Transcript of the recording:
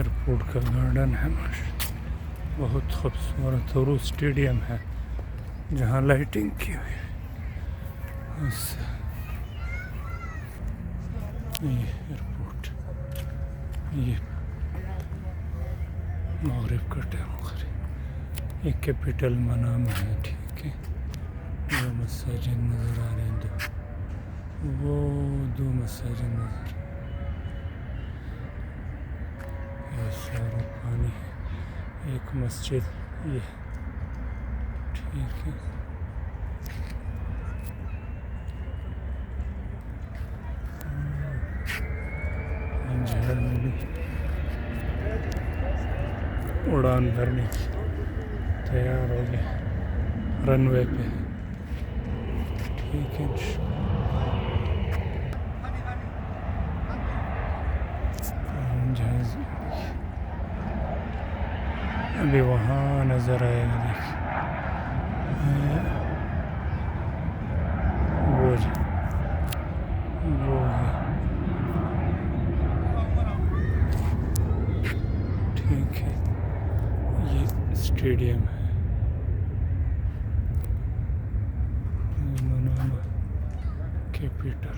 Airport का garden है बहुत खूबसूरत, और स्टेडियम है जहाँ लाइटिंग की हुई है उससे। ये एयरपोर्ट, ये मगरिब का टाइम करीब, एक कैपिटल मनामा है, ठीक है। दो मसाजिद नज़र आ रहे हैं, वो दो मसाजिद नज़र, ये सारा पानी है, एक मस्जिद ये, ठीक है। उड़ान भरने की तैयार हो गए रनवे पे, ठीक है। जहाज अभी वहाँ नज़र आएगा, देखिए वो है, ठीक है। ये स्टेडियम है मनामा कैपिटल।